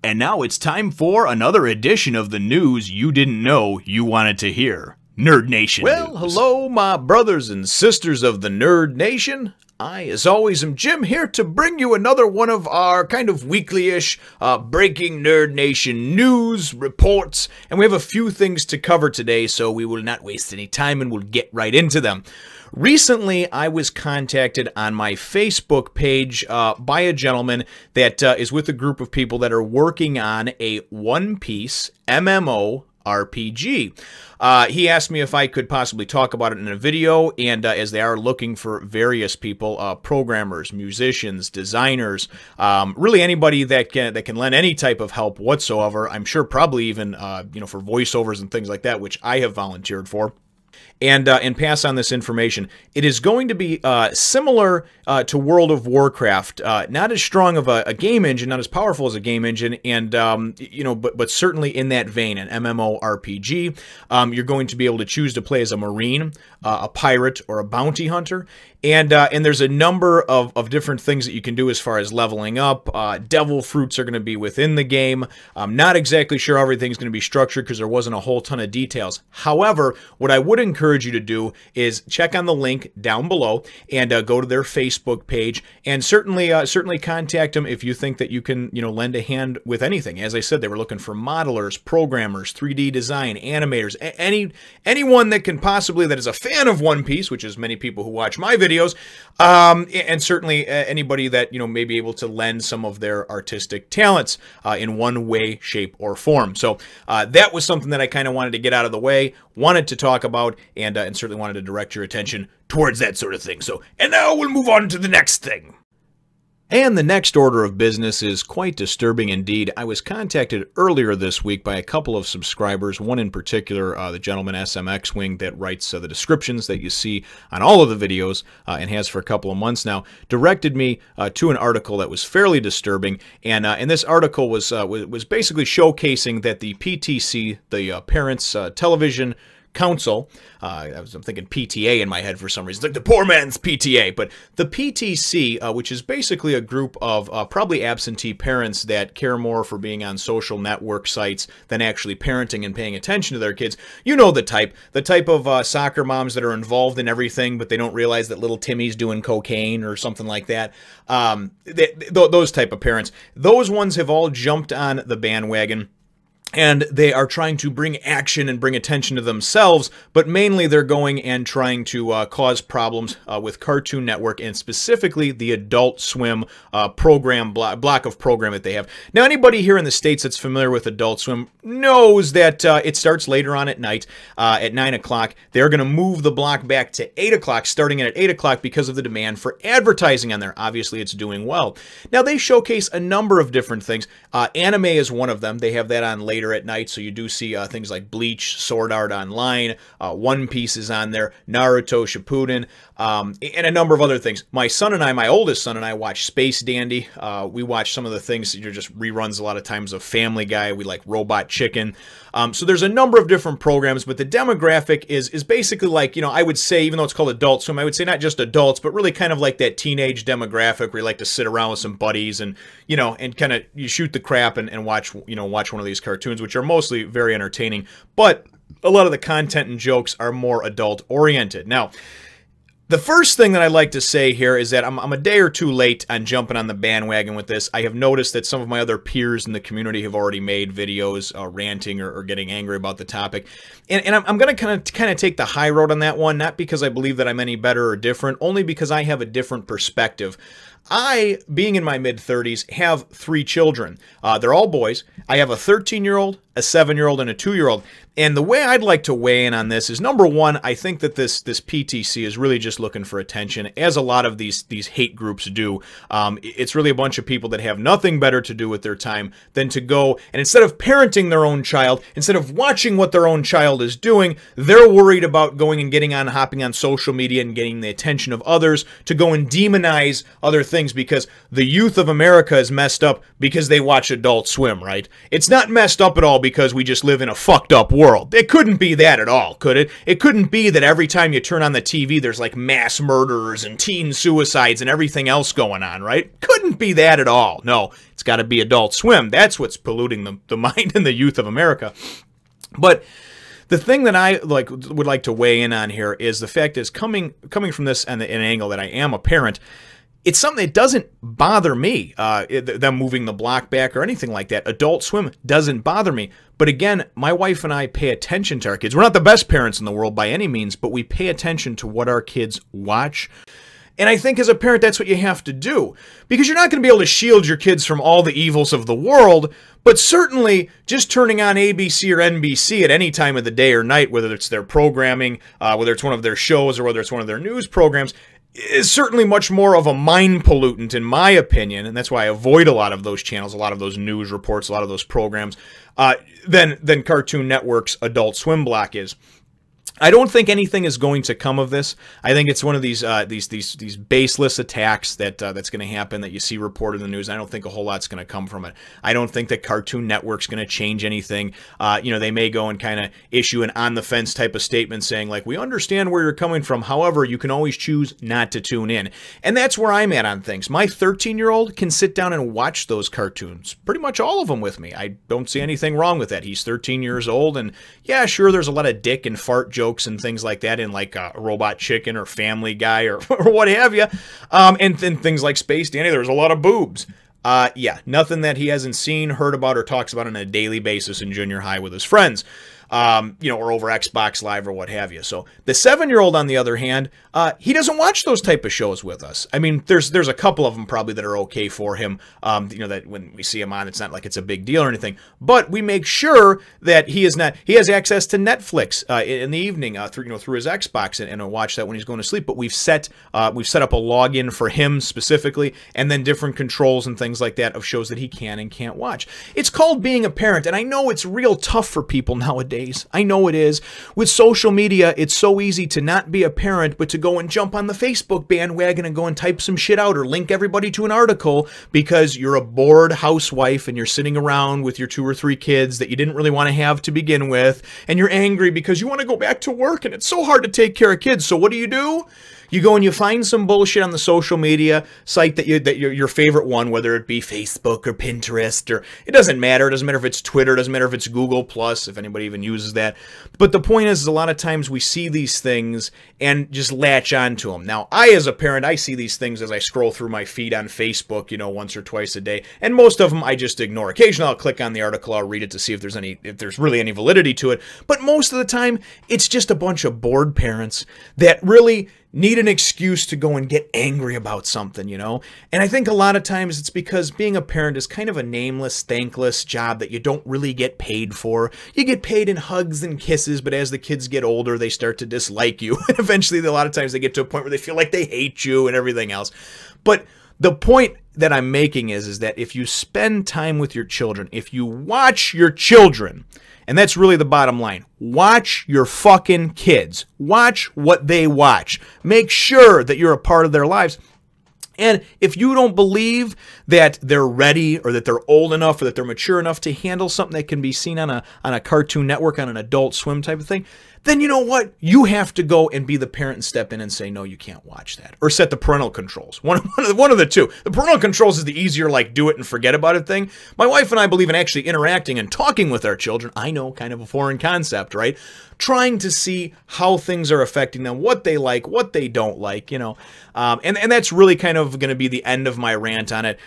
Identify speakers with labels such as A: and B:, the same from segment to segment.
A: And now it's time for another edition of the news you didn't know you wanted to hear. Nerd Nation
B: Well,
A: news.
B: hello, my brothers and sisters of the Nerd Nation. I, as always, am Jim, here to bring you another one of our kind of weekly-ish breaking Nerd Nation news reports. And we have a few things to cover today, so we will not waste any time and we'll get right into them. Recently, I was contacted on my Facebook page by a gentleman that is with a group of people that are working on a One Piece MMORPG. He asked me if I could possibly talk about it in a video, and as they are looking for various people, programmers, musicians, designers, really anybody that can lend any type of help whatsoever. I'm sure probably even for voiceovers and things like that, which I have volunteered for. And pass on this information. It is going to be similar to World of Warcraft, not as strong of a game engine, not as powerful as a game engine, and but certainly in that vein, an MMORPG. You're going to be able to choose to play as a marine, a pirate, or a bounty hunter, and there's a number of different things that you can do as far as leveling up. Devil fruits are going to be within the game. I'm not exactly sure how everything's going to be structured because there wasn't a whole ton of details. However, what I would encourage you to do is check on the link down below and go to their Facebook page, and certainly contact them if you think that you can lend a hand with anything. As I said, they were looking for modelers, programmers, 3D design, animators, anyone that can possibly that is a fan of One Piece, which is many people who watch my videos, and certainly anybody that may be able to lend some of their artistic talents in one way, shape, or form. So that was something that I kind of wanted to get out of the way, wanted to talk about, and certainly wanted to direct your attention towards that sort of thing. So, and now we'll move on to the next thing. And the next order of business is quite disturbing indeed. I was contacted earlier this week by a couple of subscribers, one in particular, the gentleman SMX Wing that writes the descriptions that you see on all of the videos and has for a couple of months now, directed me to an article that was fairly disturbing. And this article was basically showcasing that the PTC, the Parents Television Council, I'm thinking PTA in my head for some reason, like the poor man's PTA, but the PTC, which is basically a group of probably absentee parents that care more for being on social network sites than actually parenting and paying attention to their kids. You know the type of soccer moms that are involved in everything, but they don't realize that little Timmy's doing cocaine or something like that. Those type of parents. Those ones have all jumped on the bandwagon, and they are trying to bring action and bring attention to themselves, but mainly they're going and trying to cause problems with Cartoon Network, and specifically the Adult Swim program block of program that they have. Now, anybody here in the States that's familiar with Adult Swim knows that it starts later on at night at 9 o'clock. They're going to move the block back to 8 o'clock, starting at 8 o'clock because of the demand for advertising on there. Obviously, it's doing well. Now, they showcase a number of different things. Anime is one of them. They have that on later at night, so you do see things like Bleach, Sword Art Online, One Piece is on there, Naruto Shippuden, and a number of other things. My oldest son and I watch Space Dandy. We watch some of the things that are just reruns a lot of times of Family Guy. We like Robot Chicken. So there's a number of different programs, but the demographic is basically like, I would say, even though it's called Adult Swim, I would say not just adults, but really kind of like that teenage demographic where you like to sit around with some buddies and, and kind of you shoot the crap and watch one of these cartoons, which are mostly very entertaining, but a lot of the content and jokes are more adult oriented. Now, the first thing that I'd like to say here is that I'm a day or two late on jumping on the bandwagon with this. I have noticed that some of my other peers in the community have already made videos ranting or getting angry about the topic. And I'm going to kind of take the high road on that one, not because I believe that I'm any better or different, only because I have a different perspective. I, being in my mid-30s, have 3 children. They're all boys. I have a 13-year-old, a 7-year-old, and a 2-year-old. And the way I'd like to weigh in on this is, number one, I think that this PTC is really just looking for attention, as a lot of these hate groups do. It's really a bunch of people that have nothing better to do with their time than to go, and instead of parenting their own child, instead of watching what their own child is doing, they're worried about going and hopping on social media and getting the attention of others to go and demonize other things, because the youth of America is messed up because they watch Adult Swim, right? It's not messed up at all because we just live in a fucked up world. It couldn't be that at all, could it? It couldn't be that every time you turn on the TV, there's like mass murderers and teen suicides and everything else going on, right? Couldn't be that at all. No, it's got to be Adult Swim. That's what's polluting the mind and the youth of America. But the thing that I would like to weigh in on here is the fact is coming from this and an angle that I am a parent. It's something that doesn't bother me, them moving the block back or anything like that. Adult Swim doesn't bother me. But again, my wife and I pay attention to our kids. We're not the best parents in the world by any means, but we pay attention to what our kids watch. And I think as a parent, that's what you have to do. Because you're not going to be able to shield your kids from all the evils of the world, but certainly just turning on ABC or NBC at any time of the day or night, whether it's their programming, whether it's one of their shows, or whether it's one of their news programs, is certainly much more of a mind pollutant, in my opinion, and that's why I avoid a lot of those channels, a lot of those news reports, a lot of those programs, than Cartoon Network's Adult Swim block is. I don't think anything is going to come of this. I think it's one of these baseless attacks that's going to happen that you see reported in the news. I don't think a whole lot's going to come from it. I don't think that Cartoon Network's going to change anything. They may go and kind of issue an on-the-fence type of statement saying, like, we understand where you're coming from. However, you can always choose not to tune in. And that's where I'm at on things. My 13-year-old can sit down and watch those cartoons, pretty much all of them with me. I don't see anything wrong with that. He's 13 years old, and yeah, sure, there's a lot of dick and fart jokes and things like that in like Robot Chicken or Family Guy or what have you. And then things like Space Dandy, there's a lot of boobs. Yeah, nothing that he hasn't seen, heard about, or talks about on a daily basis in junior high with his friends. Or over Xbox Live or what have you. So the 7-year-old, on the other hand, he doesn't watch those type of shows with us. I mean, there's a couple of them probably that are okay for him. That when we see him on, it's not like it's a big deal or anything. But we make sure that he has access to Netflix in the evening through his Xbox and watch that when he's going to sleep. But we've set up a login for him specifically, and then different controls and things like that of shows that he can and can't watch. It's called being a parent, and I know it's real tough for people nowadays. I know it is. With social media, it's so easy to not be a parent, but to go and jump on the Facebook bandwagon and go and type some shit out or link everybody to an article because you're a bored housewife and you're sitting around with your 2 or 3 kids that you didn't really want to have to begin with, and you're angry because you want to go back to work and it's so hard to take care of kids. So what do? You go and you find some bullshit on the social media site that your favorite one, whether it be Facebook or Pinterest, or it doesn't matter. It doesn't matter if it's Twitter. It doesn't matter if it's Google Plus, if anybody even uses that. But the point is a lot of times we see these things and just latch onto them. Now, as a parent, I see these things as I scroll through my feed on Facebook, once or twice a day, and most of them I just ignore. Occasionally, I'll click on the article, I'll read it to see if there's really any validity to it. But most of the time, it's just a bunch of bored parents that really need an excuse to go and get angry about something, And I think a lot of times it's because being a parent is kind of a nameless, thankless job that you don't really get paid for. You get paid in hugs and kisses, but as the kids get older, they start to dislike you. And eventually, a lot of times they get to a point where they feel like they hate you and everything else. But the point that I'm making is that if you spend time with your children, if you watch your children, and that's really the bottom line. Watch your fucking kids. Watch what they watch. Make sure that you're a part of their lives. And if you don't believe that they're ready or that they're old enough or that they're mature enough to handle something that can be seen on a Cartoon Network, on an Adult Swim type of thing, then you know what? You have to go and be the parent and step in and say, no, you can't watch that. Or set the parental controls. One of the two. The parental controls is the easier, do it and forget about it thing. My wife and I believe in actually interacting and talking with our children. I know, kind of a foreign concept, right? Trying to see how things are affecting them, what they like, what they don't like, And that's really kind of going to be the end of my rant on it.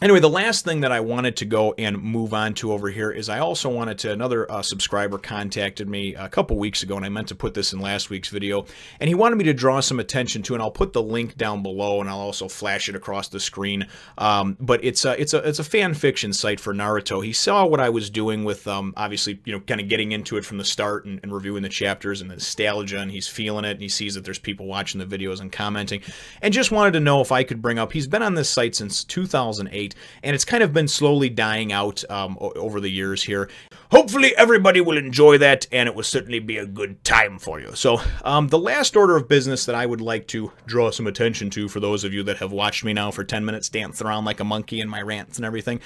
B: Anyway, the last thing that I wanted to go and move on to over here is I also wanted to, another subscriber contacted me a couple weeks ago, and I meant to put this in last week's video, and he wanted me to draw some attention to, and I'll put the link down below, and I'll also flash it across the screen, but it's a fan fiction site for Naruto. He saw what I was doing with, obviously, kind of getting into it from the start and reviewing the chapters and the nostalgia, and he's feeling it, and he sees that there's people watching the videos and commenting, and just wanted to know if I could bring up, he's been on this site since 2008, and it's kind of been slowly dying out over the years here. hopefully everybody will enjoy that, and it will certainly be a good time for you. So the last order of business that I would like to draw some attention to, for those of you that have watched me now for 10 minutes dance around like a monkey in my rants and everything,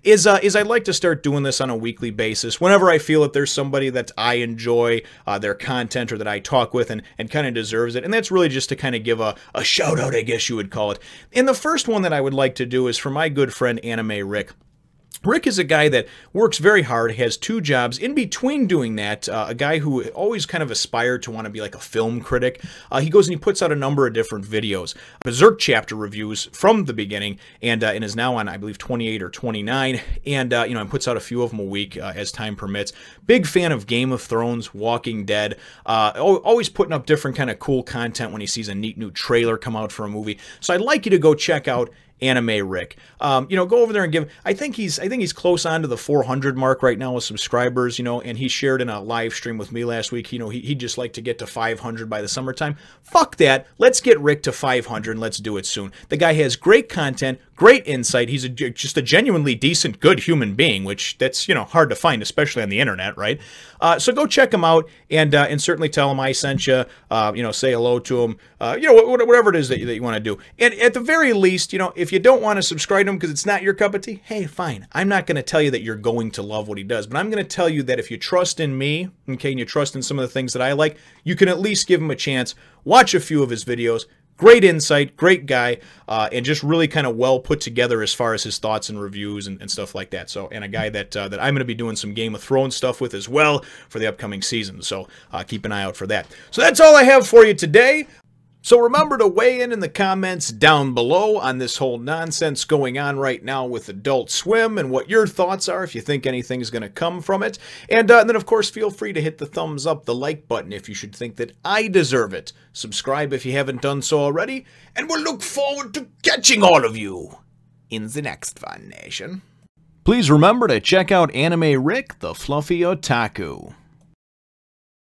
B: is I'd like to start doing this on a weekly basis. Whenever I feel that there's somebody that I enjoy their content, or that I talk with and kind of deserves it, and that's really just to kind of give a shout out, I guess you would call it. And the first one that I would like to do is for my good friend Animerick. Rick is a guy that works very hard, has 2 jobs. In between doing that, a guy who always kind of aspired to want to be like a film critic. He goes and he puts out a number of different videos. Berserk chapter reviews from the beginning, and is now on, I believe, 28 or 29. And, you know, and puts out a few of them a week as time permits. Big fan of Game of Thrones, Walking Dead. Always putting up different kind of cool content when he sees a neat new trailer come out for a movie. So I'd like you to go check out Animerick. You know, go over there and give. I think he's close on to the 400 mark right now with subscribers. You know, and he shared in a live stream with me last week. You know, he'd just like to get to 500 by the summertime. Fuck that. Let's get Rick to 500 and let's do it soon. The guy has great content, great insight. He's just a genuinely decent, good human being, which that's, you know, hard to find, especially on the internet, right? So go check him out and certainly tell him I sent you. You know, say hello to him. You know, whatever it is that you want to do. And at the very least, you know, if you don't want to subscribe to him because it's not your cup of tea, hey, fine. I'm not going to tell you that you're going to love what he does, but I'm going to tell you that if you trust in me, okay, and you trust in some of the things that I like, you can at least give him a chance. Watch a few of his videos. Great insight, great guy, and just really kind of well put together as far as his thoughts and reviews and stuff like that. So, and a guy that that I'm going to be doing some Game of Thrones stuff with as well for the upcoming season. So keep an eye out for that. So that's all I have for you today. So remember to weigh in the comments down below on this whole nonsense going on right now with Adult Swim and what your thoughts are, if you think anything's going to come from it. And then, of course, feel free to hit the thumbs up, the like button if you should think that I deserve it. Subscribe if you haven't done so already. And we'll look forward to catching all of you in the next Fun Nation.
A: Please remember to check out Animerick, the Fluffy Otaku.